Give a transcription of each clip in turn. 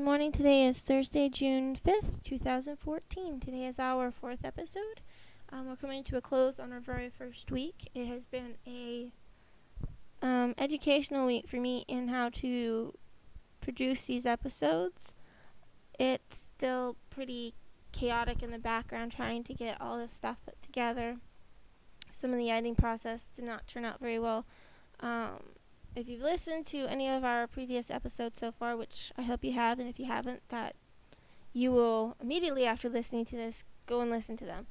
Good morning. Today is Thursday, June 5th, 2014. Today is our fourth episode. We're coming to a close on our very first week. It has been a educational week for me in how to produce these episodes. It's still pretty chaotic in the background trying to get all this stuff put together. Some of the editing process did not turn out very well. If you've listened to any of our previous episodes so far, which I hope you have, and if you haven't, that you will immediately after listening to this go and listen to them.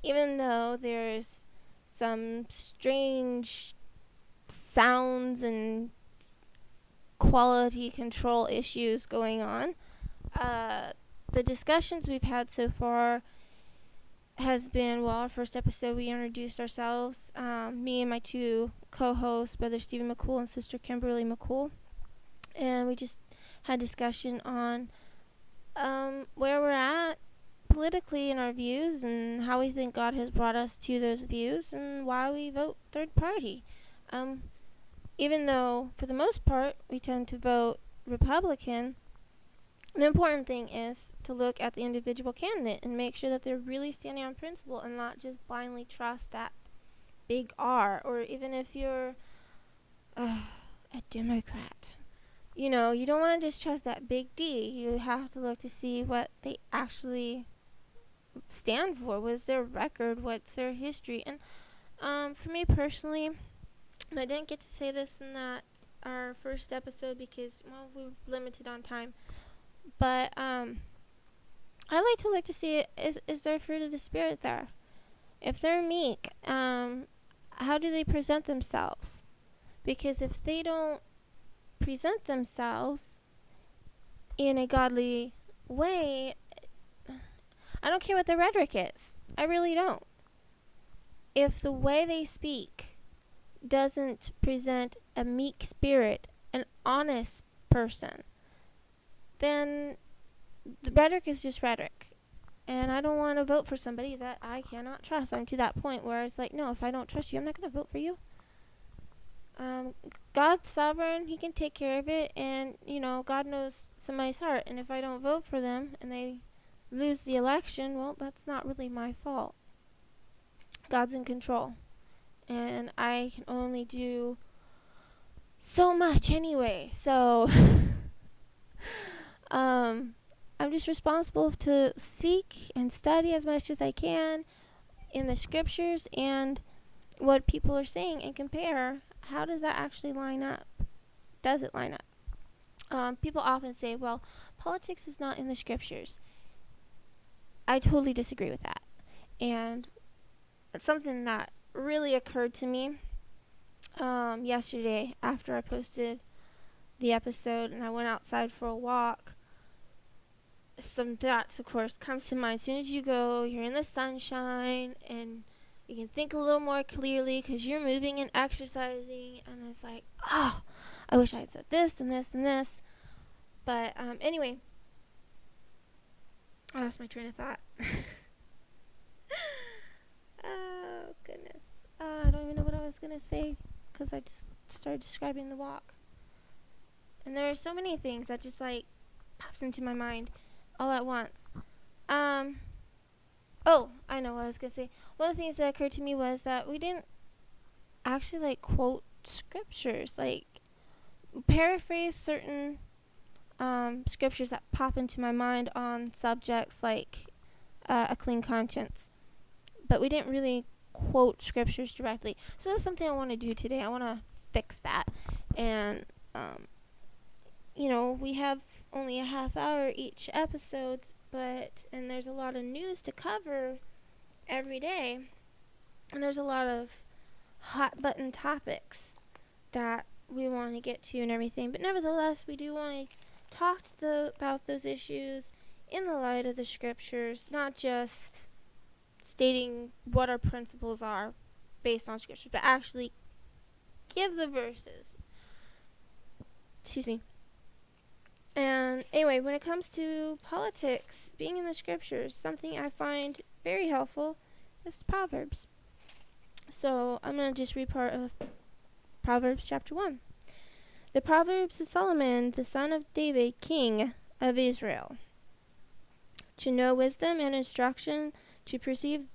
Even though there's some strange sounds and quality control issues going on, the discussions we've had so far has been, well, our first episode we introduced ourselves, me and my two co-hosts, Brother Stephen McCool and Sister Kimberly McCool, and we just had discussion on where we're at politically in our views and how we think God has brought us to those views and why we vote third party. Even though for the most part we tend to vote Republican, the important thing is to look at the individual candidate and make sure that they're really standing on principle and not just blindly trust that big R. Or even if you're a Democrat, you don't want to just trust that big D. You have to look to see what they actually stand for. What's their record? What's their history? And for me personally, and I didn't get to say this in our first episode because, well, we were limited on time. But I like to look to see is there fruit of the Spirit there? If they're meek, how do they present themselves? Because if they don't present themselves in a godly way, I don't care what their rhetoric is. I really don't. If the way they speak doesn't present a meek spirit, an honest person, then the rhetoric is just rhetoric. And I don't want to vote for somebody that I cannot trust. I'm to that point where it's like, no, if I don't trust you, I'm not going to vote for you. God's sovereign. He can take care of it. And, God knows somebody's heart. And if I don't vote for them and they lose the election, well, that's not really my fault. God's in control. And I can only do so much anyway. So I'm just responsible to seek and study as much as I can in the scriptures and what people are saying and compare. How does that actually line up? Does it line up? People often say, well, politics is not in the scriptures. I totally disagree with that. And it's something that really occurred to me yesterday after I posted the episode and I went outside for a walk. Some thoughts, of course, comes to mind. As soon as you go, you're in the sunshine and you can think a little more clearly because you're moving and exercising, and it's like, oh, I wish I had said this and this and this. But anyway, I lost my train of thought. Oh, goodness. I don't even know what I was going to say because I just started describing the walk. And there are so many things that just pops into my mind all at once. Oh, I know what I was going to say. One of the things that occurred to me was that we didn't actually quote scriptures, paraphrase certain scriptures that pop into my mind on subjects like a clean conscience. But we didn't really quote scriptures directly. So that's something I want to do today. I want to fix that. And we have only a half hour each episode, and there's a lot of news to cover every day, and there's a lot of hot button topics that we want to get to and everything, but nevertheless, we do want to talk about those issues in the light of the scriptures, not just stating what our principles are based on scriptures, but actually give the verses. Excuse me. And anyway, when it comes to politics, being in the scriptures, something I find very helpful is Proverbs. So I'm going to just read part of Proverbs chapter 1. The Proverbs of Solomon, the son of David, king of Israel. To know wisdom and instruction, to perceive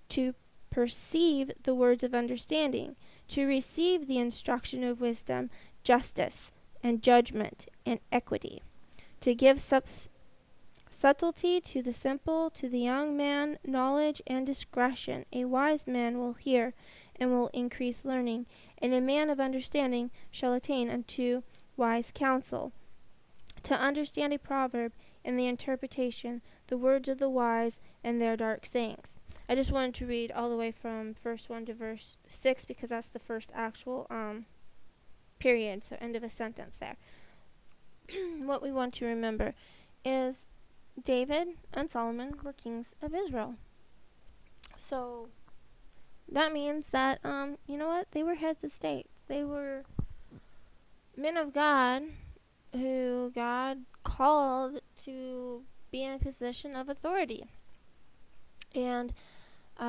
the words of understanding, to receive the instruction of wisdom, justice, and judgment, and equity, to give subtlety to the simple, to the young man knowledge and discretion. A wise man will hear and will increase learning, and a man of understanding shall attain unto wise counsel. To understand a proverb and the interpretation, the words of the wise and their dark sayings. I just wanted to read all the way from verse 1 to verse 6 because that's the first actual period, so end of a sentence there. What we want to remember is David and Solomon were kings of Israel. So that means that, you know what? They were heads of state. They were men of God who God called to be in a position of authority. And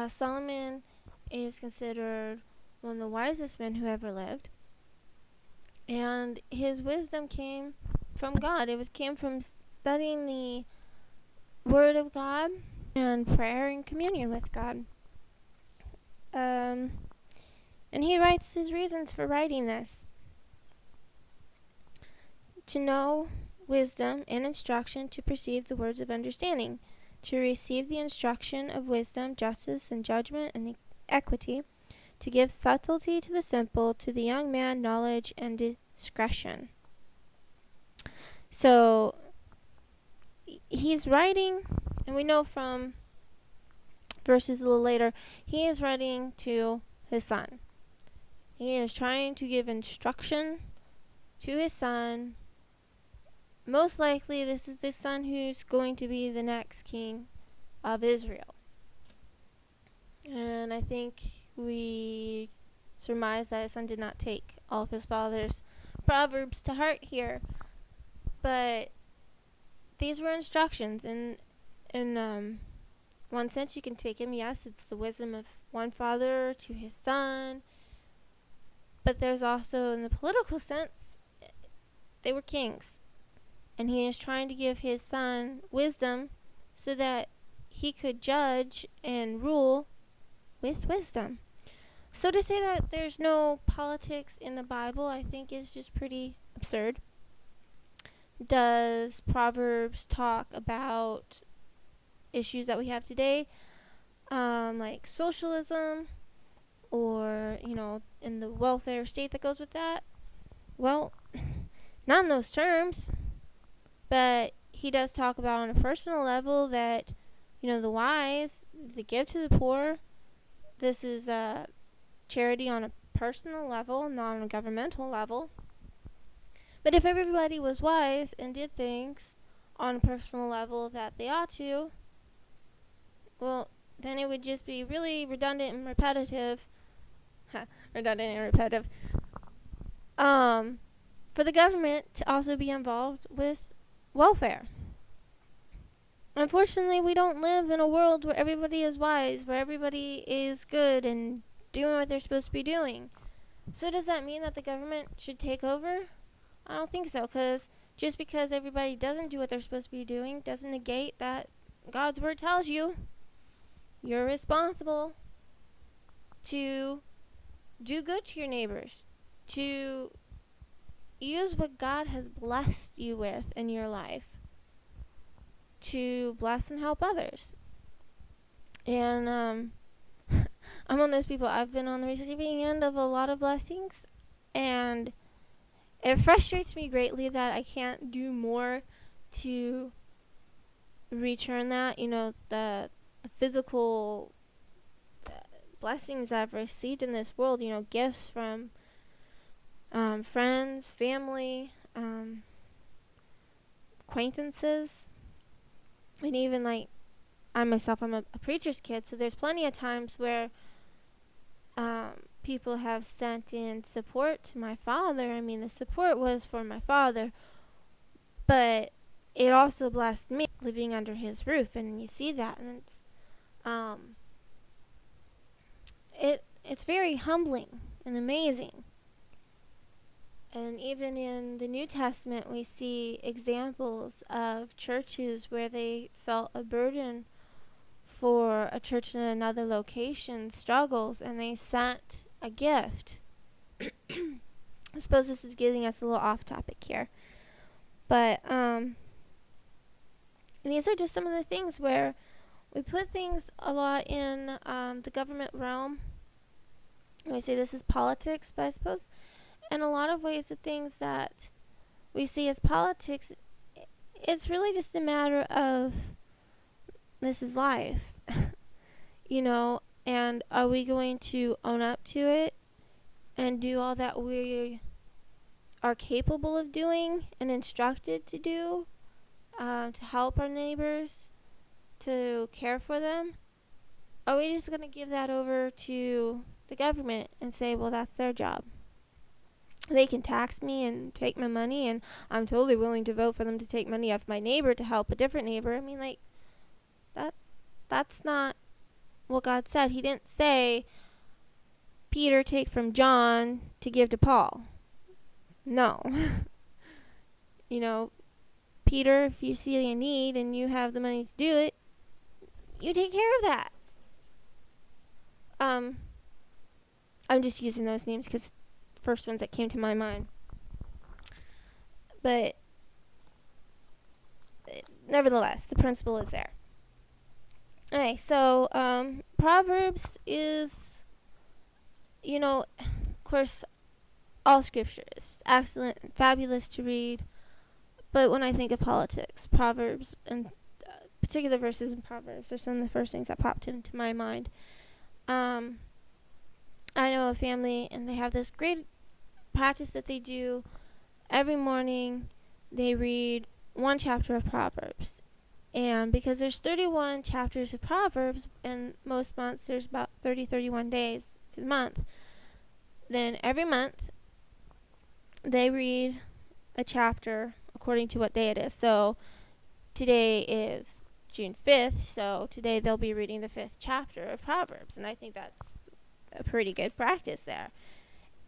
Solomon is considered one of the wisest men who ever lived. And his wisdom came from God. Came from studying the Word of God and prayer and communion with God. And he writes his reasons for writing this. To know wisdom and instruction, to perceive the words of understanding, to receive the instruction of wisdom, justice, and judgment, and equity, to give subtlety to the simple, to the young man knowledge and discretion. So he's writing, and we know from verses a little later, he is writing to his son. He is trying to give instruction to his son. Most likely, this is the son who's going to be the next king of Israel. And I think we surmise that his son did not take all of his father's proverbs to heart here. But these were instructions. And in one sense, you can take him. Yes, it's the wisdom of one father to his son. But there's also, in the political sense, they were kings. And he is trying to give his son wisdom so that he could judge and rule with wisdom. So to say that there's no politics in the Bible, I think is just pretty absurd. Does Proverbs talk about issues that we have today, like socialism, or, in the welfare state that goes with that? Well, not in those terms. But he does talk about on a personal level that, the wise, they give to the poor. This is charity on a personal level, not on a governmental level. But if everybody was wise and did things on a personal level that they ought to, well, then it would just be really redundant and repetitive. For the government to also be involved with welfare. Unfortunately, we don't live in a world where everybody is wise, where everybody is good and doing what they're supposed to be doing. So does that mean that the government should take over? I don't think so, because just because everybody doesn't do what they're supposed to be doing doesn't negate that God's word tells you you're responsible to do good to your neighbors, to use what God has blessed you with in your life to bless and help others. And I'm one of those people. I've been on the receiving end of a lot of blessings, and it frustrates me greatly that I can't do more to return that. The physical blessings I've received in this world. Gifts from friends, family, acquaintances, and even I'm a preacher's kid, so there's plenty of times where people have sent in support to my father. The support was for my father, but it also blessed me living under his roof, and you see that, and it's very humbling and amazing. And even in the New Testament, we see examples of churches where they felt a burden for a church in another location struggles, and they sent a gift. I suppose this is getting us a little off topic here. But these are just some of the things where we put things a lot in the government realm. And we say this is politics, but I suppose in a lot of ways the things that we see as politics, it's really just a matter of this is life. And are we going to own up to it and do all that we are capable of doing and instructed to do to help our neighbors, to care for them? Are we just going to give that over to the government and say, well, that's their job? They can tax me and take my money, and I'm totally willing to vote for them to take money off my neighbor to help a different neighbor. I mean, like, that's not what God said. He didn't say, Peter, take from John to give to Paul. No. Peter, if you see a need and you have the money to do it, you take care of that. I'm just using those names because the first ones that came to my mind. But nevertheless, the principle is there. Okay, so Proverbs is, of course, all scripture is excellent and fabulous to read. But when I think of politics, Proverbs and particular verses in Proverbs are some of the first things that popped into my mind. I know a family, and they have this great practice that they do every morning. They read one chapter of Proverbs. And because there's 31 chapters of Proverbs, and most months there's about 31 days to the month, then every month they read a chapter according to what day it is. So today is June 5th, so today they'll be reading the 5th chapter of Proverbs, and I think that's a pretty good practice there.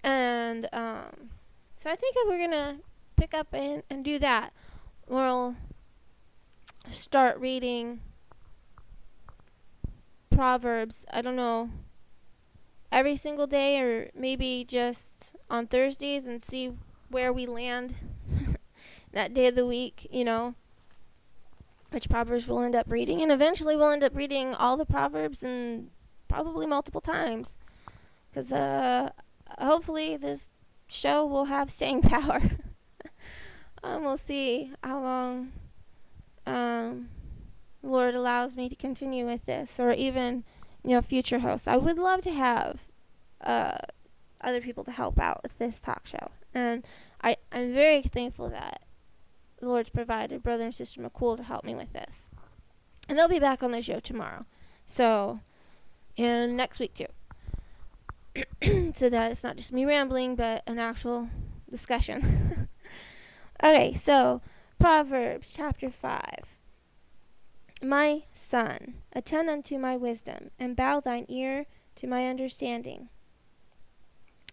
And so I think if we're going to pick up and do that, we'll start reading Proverbs, I don't know, every single day, or maybe just on Thursdays, and see where we land that day of the week, which Proverbs we'll end up reading. And eventually we'll end up reading all the Proverbs, and probably multiple times, because hopefully this show will have staying power. We'll see how long the Lord allows me to continue with this, or even future hosts. I would love to have other people to help out with this talk show, and I'm very thankful that the Lord's provided Brother and Sister McCool to help me with this, and they'll be back on the show tomorrow, and next week too. So that it's not just me rambling, but an actual discussion. Okay, so Proverbs chapter 5. My son, attend unto my wisdom, and bow thine ear to my understanding,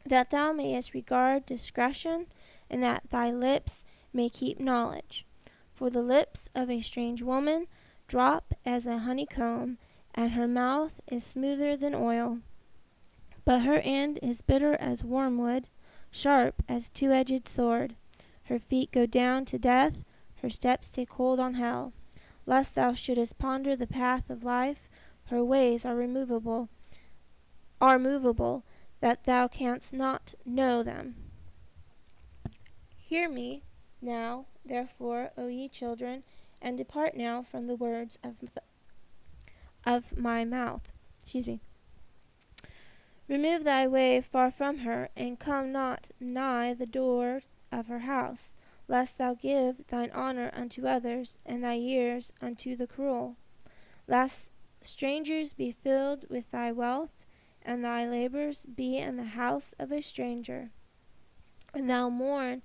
that thou mayest regard discretion, and that thy lips may keep knowledge. For the lips of a strange woman drop as a honeycomb, and her mouth is smoother than oil. But her end is bitter as wormwood, sharp as two-edged sword. Her feet go down to death, her steps take hold on hell. Lest thou shouldest ponder the path of life, her ways are movable, that thou canst not know them. Hear me now, therefore, O ye children, and depart now from the words of my mouth. Remove thy way far from her, and come not nigh the door of her house, lest thou give thine honor unto others, and thy years unto the cruel. Lest strangers be filled with thy wealth, and thy labors be in the house of a stranger. And thou mourn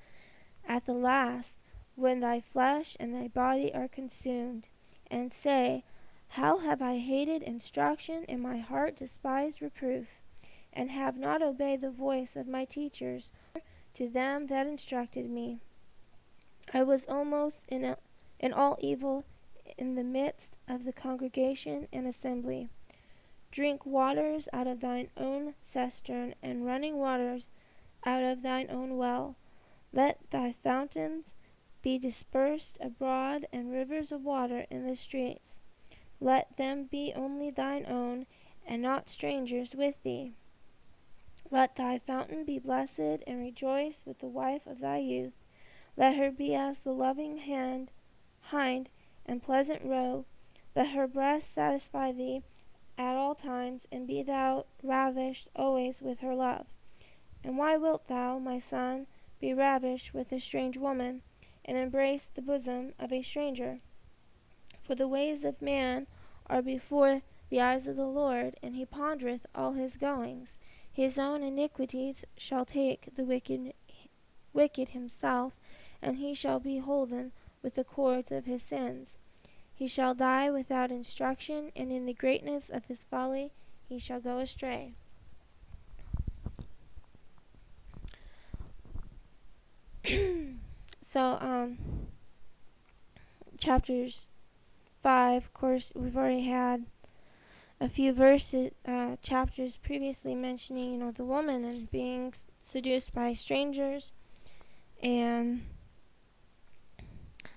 at the last, when thy flesh and thy body are consumed, and say, How have I hated instruction, and my heart despised reproof, and have not obeyed the voice of my teachers, to them that instructed me. I was almost in all evil in the midst of the congregation and assembly. Drink waters out of thine own cistern, and running waters out of thine own well. Let thy fountains be dispersed abroad, and rivers of water in the streets. Let them be only thine own, and not strangers with thee. Let thy fountain be blessed, and rejoice with the wife of thy youth. Let her be as the loving hind and pleasant roe. Let her breast satisfy thee at all times, and be thou ravished always with her love. And why wilt thou, my son, be ravished with a strange woman, and embrace the bosom of a stranger? For the ways of man are before the eyes of the Lord, and he pondereth all his goings. His own iniquities shall take the wicked himself, and he shall be holden with the cords of his sins. He shall die without instruction, and in the greatness of his folly he shall go astray. So, chapters 5, of course, we've already had a few chapters previously mentioning, the woman and being seduced by strangers and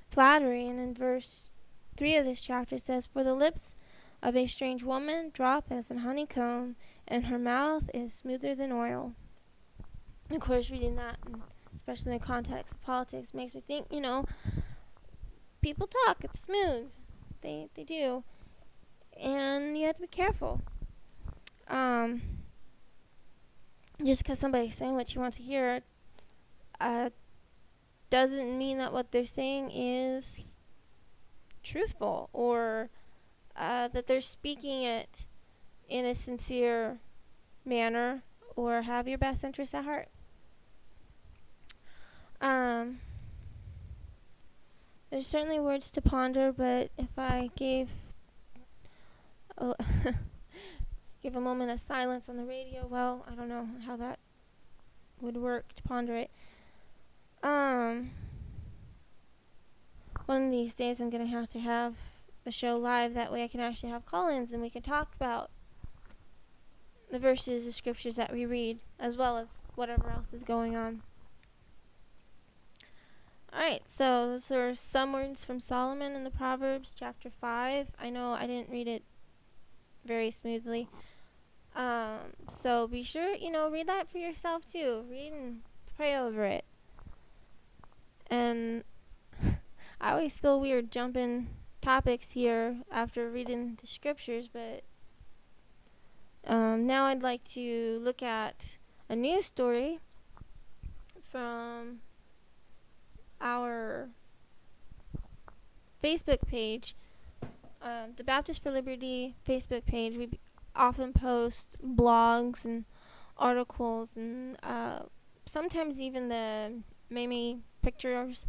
flattery. And in verse 3 of this chapter it says, For the lips of a strange woman drop as an honeycomb, and her mouth is smoother than oil. And of course, reading that, and especially in the context of politics, makes me think, people talk, it's smooth. They do. And you have to be careful. Just because somebody's saying what you want to hear doesn't mean that what they're saying is truthful, or that they're speaking it in a sincere manner or have your best interests at heart. There's certainly words to ponder, but if I gave give a moment of silence on the radio, well, I don't know how that would work to ponder it. One of these days I'm going to have the show live. That way I can actually have call-ins and we can talk about the verses of scriptures that we read, as well as whatever else is going on. Alright, so those are some words from Solomon in the Proverbs, chapter 5. I know I didn't read it very smoothly. So be sure, read that for yourself too. Read and pray over it. And I always feel weird jumping topics here after reading the scriptures, but now I'd like to look at a news story from our Facebook page, the Baptist for Liberty Facebook page. We often post blogs and articles and sometimes even the meme pictures.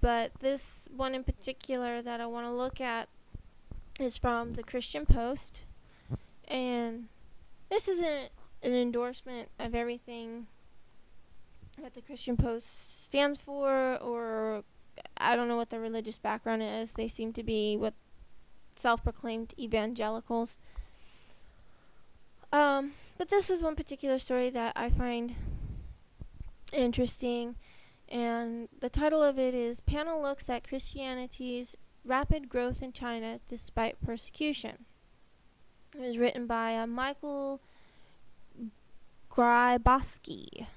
But this one in particular that I want to look at is from the Christian Post. And this isn't an endorsement of everything that the Christian Post stands for, or I don't know what their religious background is. They seem to be what self-proclaimed evangelicals. But this was one particular story that I find interesting, and the title of it is Panel Looks at Christianity's Rapid Growth in China Despite Persecution. It was written by Michael Gryboski.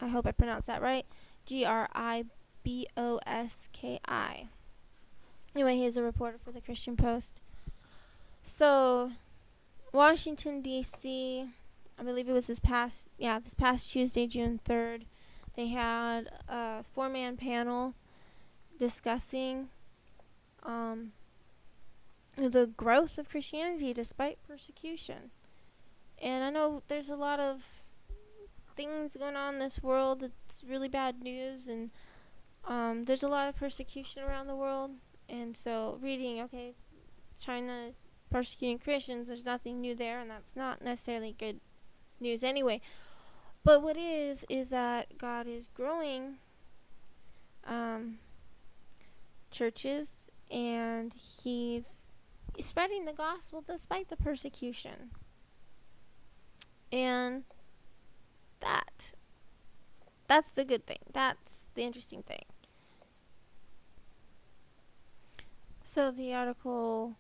I hope I pronounced that right. Griboski. Anyway, he's a reporter for the Christian Post. So, Washington, D.C., I believe it was this past Tuesday, June 3rd, they had a 4-man panel discussing the growth of Christianity despite persecution. And I know there's a lot of things going on in this world that's really bad news, and there's a lot of persecution around the world. And so reading, China is persecuting Christians, there's nothing new there, and that's not necessarily good news anyway. But what is that God is growing churches, and he's spreading the gospel despite the persecution. And that's the good thing. That's the interesting thing. So the article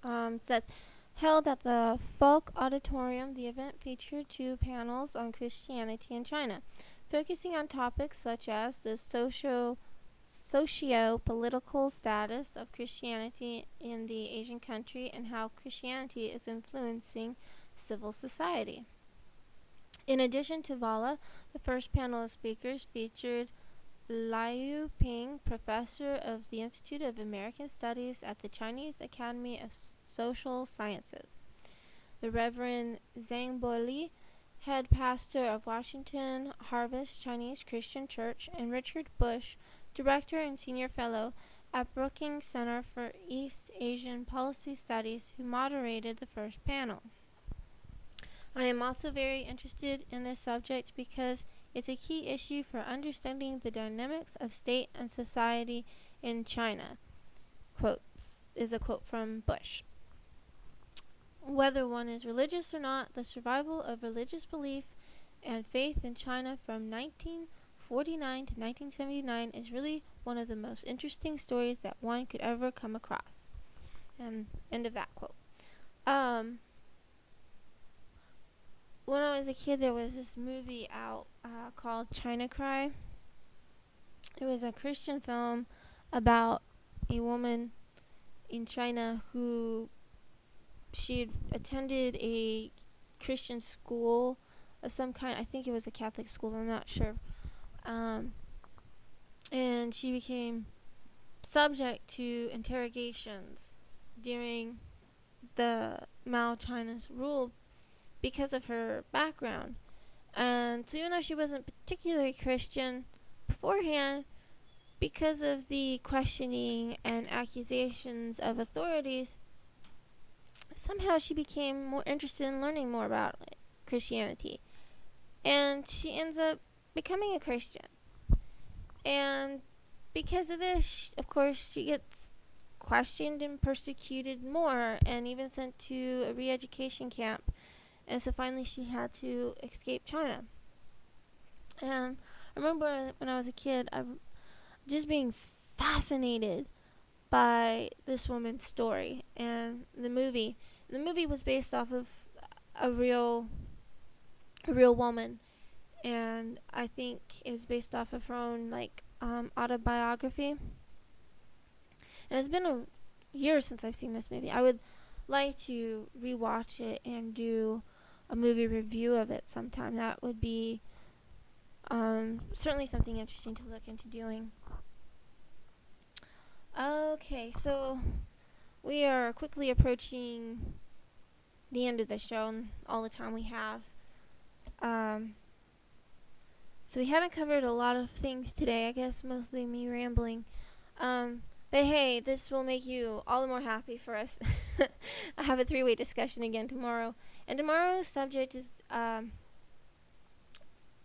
says, held at the Folk Auditorium, the event featured 2 panels on Christianity in China, focusing on topics such as the socio-political status of Christianity in the Asian country and how Christianity is influencing civil society. In addition to Vala, the first panel of speakers featured Liu Ping, professor of the Institute of American Studies at the Chinese Academy of Social Sciences, the Reverend Zhang Boli, head pastor of Washington Harvest Chinese Christian Church, and Richard Bush, director and senior fellow at Brookings Center for East Asian Policy Studies, who moderated the first panel. I am also very interested in this subject because it's a key issue for understanding the dynamics of state and society in China. Is a quote from Bush. Whether one is religious or not, the survival of religious belief and faith in China from 1949 to 1979 is really one of the most interesting stories that one could ever come across. And end of that quote. When I was a kid, there was this movie out called China Cry. It was a Christian film about a woman in China who she had attended a Christian school of some kind. I think it was a Catholic school, I'm not sure. And she became subject to interrogations during the Mao China's rule because of her background. And so even though she wasn't particularly Christian beforehand, because of the questioning and accusations of authorities, somehow she became more interested in learning more about Christianity. And she ends up becoming a Christian. And because of this, of course, she gets questioned and persecuted more, and even sent to a re-education camp. And so finally she had to escape China. And I remember when I was a kid, just being fascinated by this woman's story. And the movie was based off of a real woman. And I think it was based off of her own autobiography. And it's been a year since I've seen this movie. I would like to rewatch it and do a movie review of it sometime. That would be certainly something interesting to look into doing. Okay, so we are quickly approaching the end of the show and all the time we have. So we haven't covered a lot of things today. I guess mostly me rambling. But hey, this will make you all the more happy for us. I have a 3-way discussion again tomorrow. And tomorrow's subject is,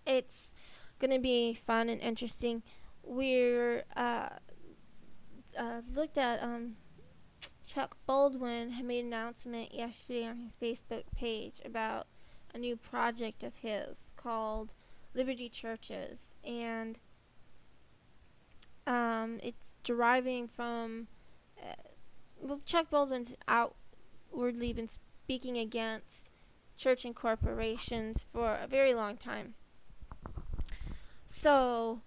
it's going to be fun and interesting. We're, looked at, Chuck Baldwin had made an announcement yesterday on his Facebook page about a new project of his called Liberty Churches. And, it's deriving from, Chuck Baldwin's outwardly been speaking against church and corporations for a very long time. So,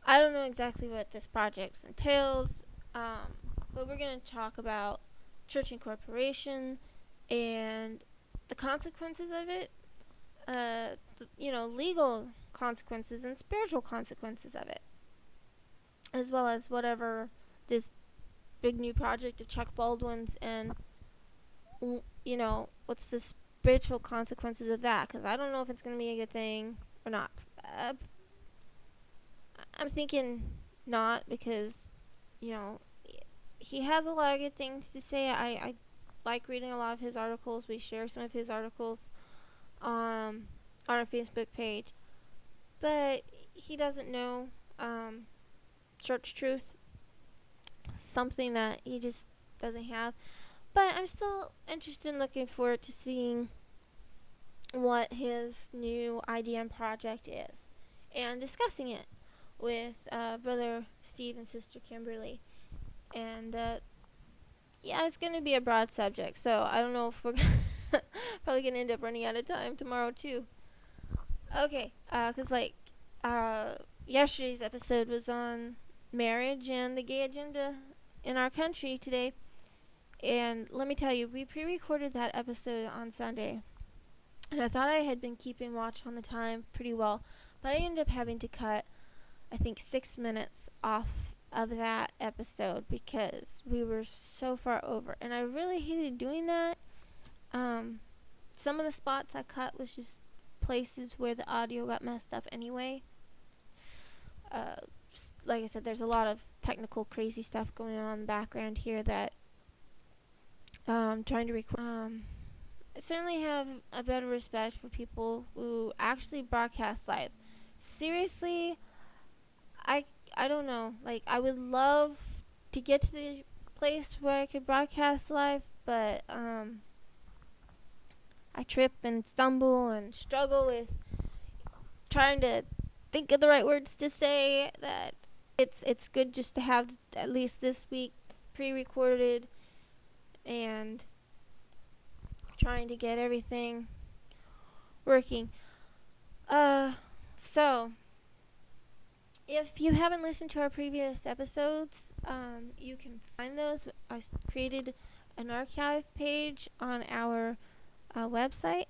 I don't know exactly what this project entails, but we're going to talk about church and corporation and the consequences of it, legal consequences and spiritual consequences of it, as well as whatever this big new project of Chuck Baldwin's and, what's the spiritual consequences of that, because I don't know if it's going to be a good thing or not. I'm thinking not, because, he has a lot of good things to say. I like reading a lot of his articles. We share some of his articles. on our Facebook page. But he doesn't know church truth, something that he just doesn't have. But I'm still interested in looking forward to seeing what his new idea and project is and discussing it with brother Steve and sister Kimberly. And yeah, it's going to be a broad subject, so I don't know if we're probably going to end up running out of time tomorrow too. Okay, because yesterday's episode was on marriage and the gay agenda in our country today. And let me tell you, we pre-recorded that episode on Sunday. And I thought I had been keeping watch on the time pretty well. But I ended up having to cut, I think, 6 minutes off of that episode because we were so far over. And I really hated doing that. Some of the spots I cut was just places where the audio got messed up anyway. Like I said, there's a lot of technical crazy stuff going on in the background here that trying to record. I certainly have a better respect for people who actually broadcast live. Seriously, I don't know. Like, I would love to get to the place where I could broadcast live, but I trip and stumble and struggle with trying to think of the right words to say. That it's good just to have at least this week pre-recorded and trying to get everything working. So if you haven't listened to our previous episodes, you can find those. I created an archive page on our website.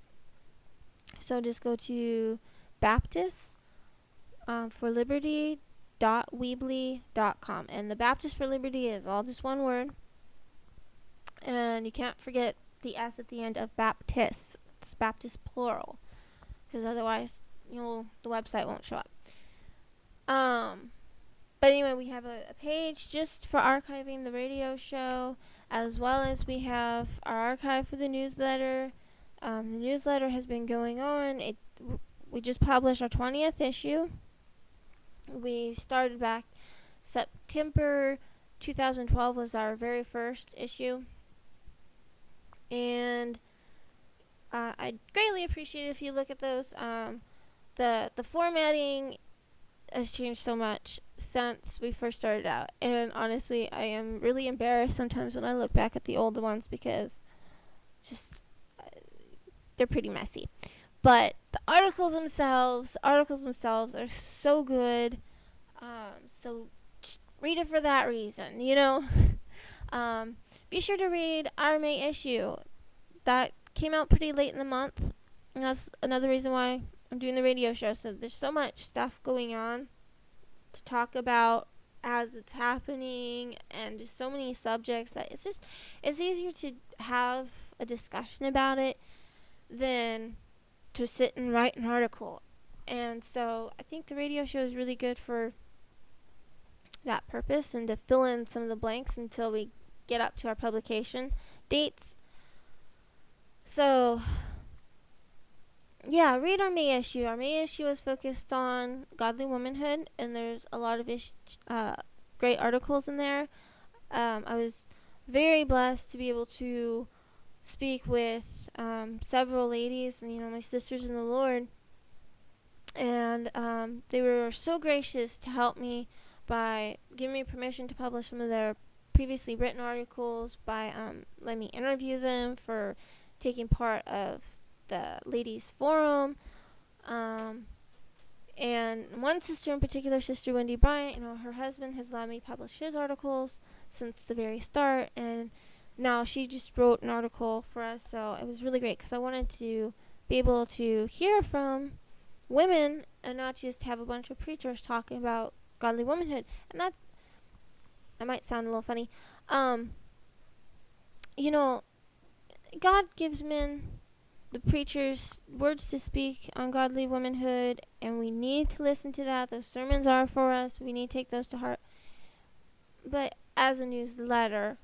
So just go to Baptist for Liberty.weebly.com. And the Baptist for Liberty is all just one word. And you can't forget the S at the end of Baptist. It's Baptist plural. Because otherwise, the website won't show up. But anyway, we have a page just for archiving the radio show, as well as we have our archive for the newsletter. The newsletter has been going on. We just published our 20th issue. We started back September 2012 was our very first issue. And I'd greatly appreciate it if you look at those. The formatting has changed so much since we first started out, and honestly, I am really embarrassed sometimes when I look back at the older ones because just they're pretty messy. But the articles themselves are so good. So just read it for that reason, Be sure to read our May issue. That came out pretty late in the month, and that's another reason why I'm doing the radio show. So there's so much stuff going on to talk about as it's happening, and just so many subjects that it's easier to have a discussion about it than to sit and write an article. And so I think the radio show is really good for that purpose and to fill in some of the blanks until we get up to our publication dates. So yeah, read our May issue. Our May issue is focused on godly womanhood, and there's a lot of great articles in there. I was very blessed to be able to speak with several ladies, and my sisters in the Lord, and they were so gracious to help me by giving me permission to publish some of their previously written articles, by letting me interview them, for taking part of the ladies forum, and one sister in particular, Sister Wendy Bryant, her husband has allowed me to publish his articles since the very start, and now she just wrote an article for us. So it was really great because I wanted to be able to hear from women and not just have a bunch of preachers talking about godly womanhood. And that might sound a little funny. God gives men, the preachers, words to speak on godly womanhood, and we need to listen to that. Those sermons are for us. We need to take those to heart. But as a newsletter,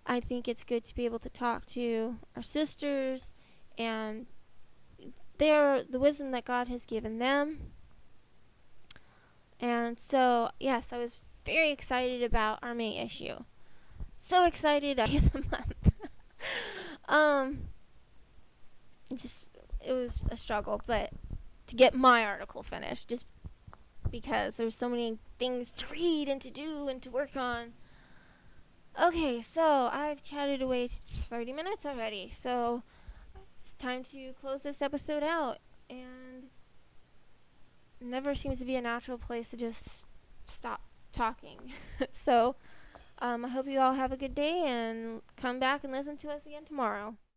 I think it's good to be able to talk to our sisters and they're the wisdom that God has given them. And so, yes, I was very excited about our May issue. So excited at the end of the month. Just it was a struggle, but to get my article finished, just because there's so many things to read and to do and to work on. Okay, so I've chatted away 30 minutes already, so it's time to close this episode out. And never seems to be a natural place to just stop talking. So I hope you all have a good day and come back and listen to us again tomorrow.